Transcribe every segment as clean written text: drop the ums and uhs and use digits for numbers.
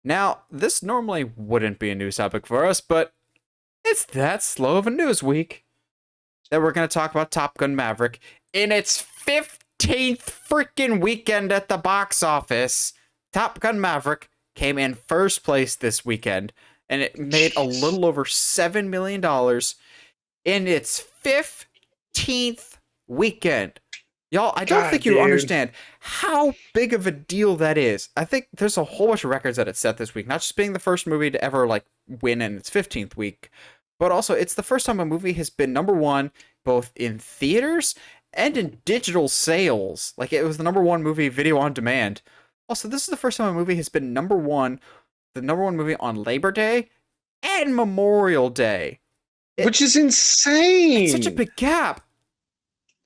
Now, this normally wouldn't be a news topic for us, but it's that slow of a news week that we're going to talk about Top Gun Maverick in its 15th freaking weekend at the box office. Top Gun Maverick came in first place this weekend, and it made a Jeez. little over $7 million in its 15th weekend. Y'all, I don't God, think you dude. understand how big of a deal that is. I think there's a whole bunch of records that it set this week, not just being the first movie to ever like win in its 15th week, but also it's the first time a movie has been number one both in theaters and in digital sales. Like it was the number one movie video on demand. Also, this is the first time a movie has been number one, the number one movie on Labor Day and Memorial Day. Which is It's such a insane. big gap.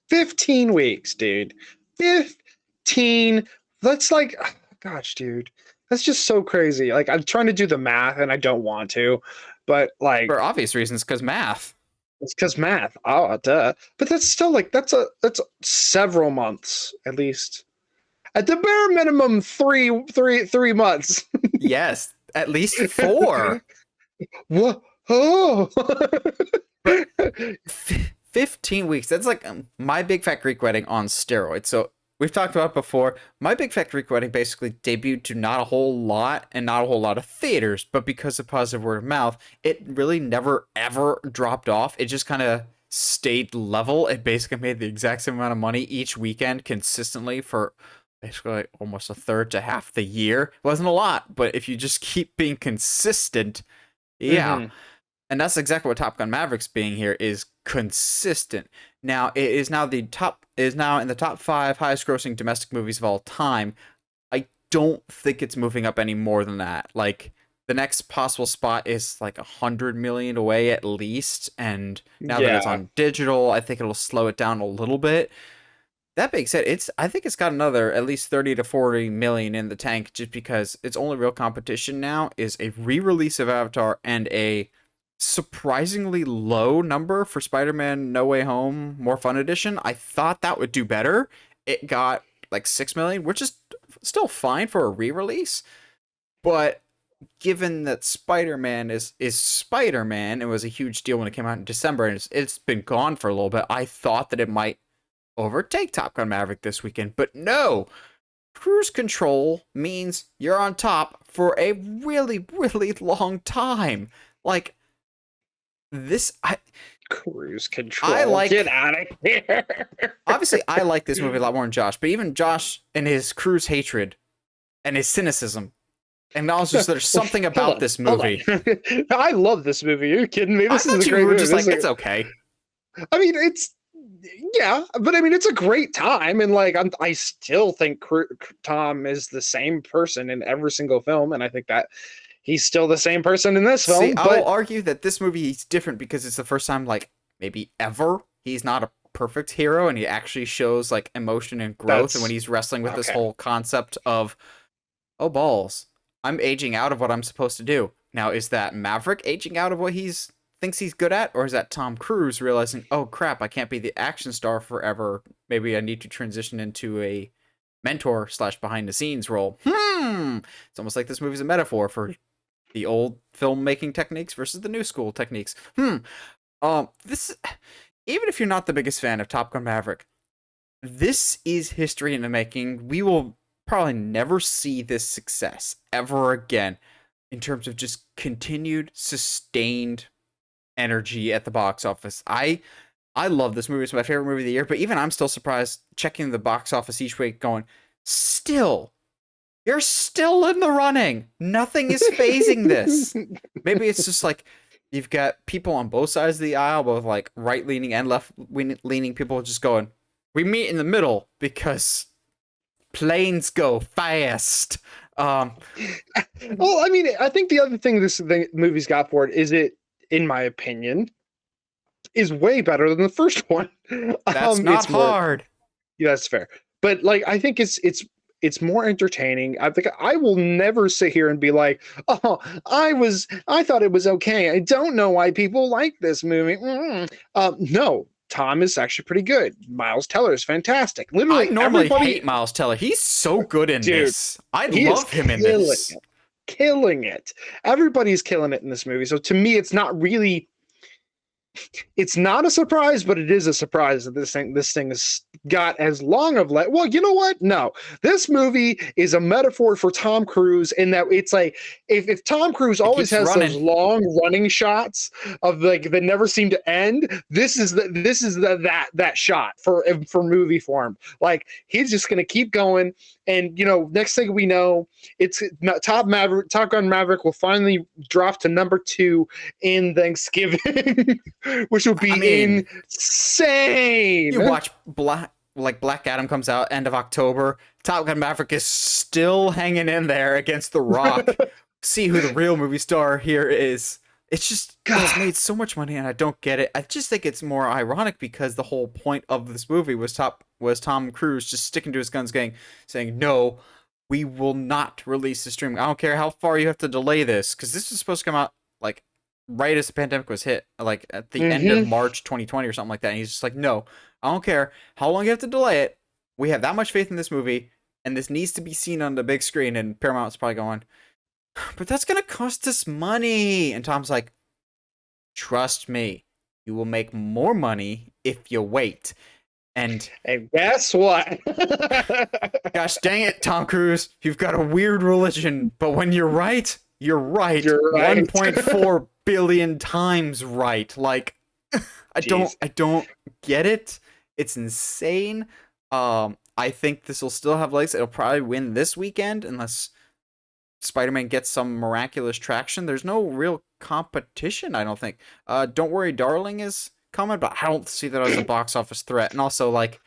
15 weeks, dude. 15. That's like, gosh, dude. That's just so crazy. Like, I'm trying to do the math and I don't want to, but like, For obvious reasons, because math. it's because math. Oh, duh. But that's still like, that's several months at least. At the bare minimum, three months. Yes, at least four. What? Oh. But 15 weeks. That's like My Big Fat Greek Wedding on steroids. So we've talked about it before. My Big Fat Greek Wedding basically debuted to not a whole lot and not a whole lot of theaters, but because of positive word of mouth, it really never ever dropped off. It just kind of stayed level. It basically made the exact same amount of money each weekend consistently for basically like almost a third to half the year. It wasn't a lot, but if you just keep being consistent, yeah. Mhm. And that's exactly what Top Gun Maverick's being here is consistent. Now it is now in the top five highest grossing domestic movies of all time. I don't think it's moving up any more than that. Like the next possible spot is like 100 million away at least. And now that it's Yeah. on digital, I think it'll slow it down a little bit. That being said, I think it's got another at least 30 to 40 million in the tank just because its only real competition now is a re-release of Avatar and a surprisingly low number for Spider-Man No Way Home More Fun Edition. I thought that would do better. It got like 6 million, which is still fine for a re-release, but given that Spider-Man is Spider-Man, it was a huge deal when it came out in December and it's been gone for a little bit. I thought that it might overtake Top Gun Maverick this weekend, but no. Cruise control means you're on top for a really, really long time. Like this, Cruise I control. like. Get out of here. Obviously, I like this movie a lot more than Josh, but even Josh and his cruise hatred and his cynicism acknowledges there's something Hold about on, this hold movie. on. I love this movie. Are you kidding me? I This is thought a you great were movie. just like, it's okay. I mean, it's yeah, but I mean, it's a great time, and like, I still think Tom is the same person in every single film, and I think that he's still the same person in this See, film. I will But argue that this movie is different because it's the first time, like, maybe ever, he's not a perfect hero and he actually shows, like, emotion and growth. And when that's he's wrestling with this okay. whole concept of, oh, balls, I'm aging out of what I'm supposed to do. Now, is that Maverick aging out of what he's thinks he's good at? Or is that Tom Cruise realizing, oh, crap, I can't be the action star forever. Maybe I need to transition into a mentor slash behind the scenes role. It's almost like this movie's a metaphor for the old filmmaking techniques versus the new school techniques. This, even if you're not the biggest fan of Top Gun Maverick, this is history in the making. We will probably never see this success ever again in terms of just continued sustained energy at the box office. I love this movie. It's my favorite movie of the year, but even I'm still surprised checking the box office each week going, still you're still in the running. Nothing is phasing this. Maybe it's just like you've got people on both sides of the aisle, both like right leaning and left leaning people just going, we meet in the middle because planes go fast. Well, I mean, I think the other thing the movie's got for it is in my opinion, is way better than the first one. That's not it's more, hard. yeah, that's fair. But like, I think it's more entertaining. I think I will never sit here and be like, oh, I thought it was okay. I don't know why people like this movie. No, Tom is actually pretty good. Miles Teller is fantastic. I Literally normally everybody, hate Miles Teller. He's so good in dude, this. I he is love him in killing this. it. killing it. Everybody's killing it in this movie. So to me, it's not a surprise, but it is a surprise that this thing has got as long of well, you know what? No, this movie is a metaphor for Tom Cruise in that it's like if Tom Cruise It always keeps has those running. long running shots of like that never seem to end, this is that shot for movie form. Like he's just gonna keep going, and next thing we know, it's Top Gun Maverick will finally drop to number 2 in Thanksgiving. Which would I be mean, you insane. watch Black Adam comes out end of October. Top Gun Maverick is still hanging in there against The Rock. See who the real movie star here is. It's just it's God. made so much money and I don't get it. I just think it's more ironic because the whole point of this movie was Tom Cruise just sticking to his guns, saying no, we will not release the stream. I don't care how far you have to delay this because this is supposed to come out like right as the pandemic was hit, like at the end of Mm-hmm. March 2020 or something like that. And he's just like, no, I don't care how long you have to delay it. We have that much faith in this movie, and this needs to be seen on the big screen. And Paramount's probably going, but that's gonna cost us money. And Tom's like, trust me, you will make more money if you wait. And And guess what? gosh dang it, Tom Cruise, you've got a weird religion, but when you're right, you're right. You're right. 1.4 billion times right. Like Jeez. I don't get it. It's insane. I think this will still have legs. It'll probably win this weekend unless Spider-Man gets some miraculous traction. There's no real competition, I don't think. Don't Worry Darling is coming, but I don't see that as a box office threat. And also like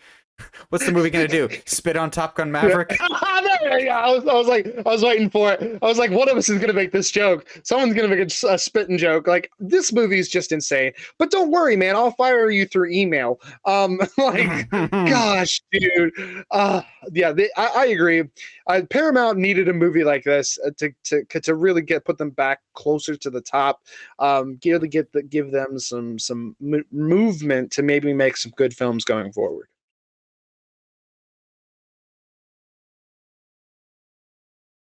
what's the movie gonna do? Spit on Top Gun Maverick? Yeah, I was waiting for it. I was like, one of us is gonna make this joke. Someone's gonna make a spitting joke. Like this movie is just insane. But don't worry, man. I'll fire you through email. Like, gosh, dude. Yeah, I agree. Paramount needed a movie like this to really put them back closer to the top. Give them some movement to maybe make some good films going forward.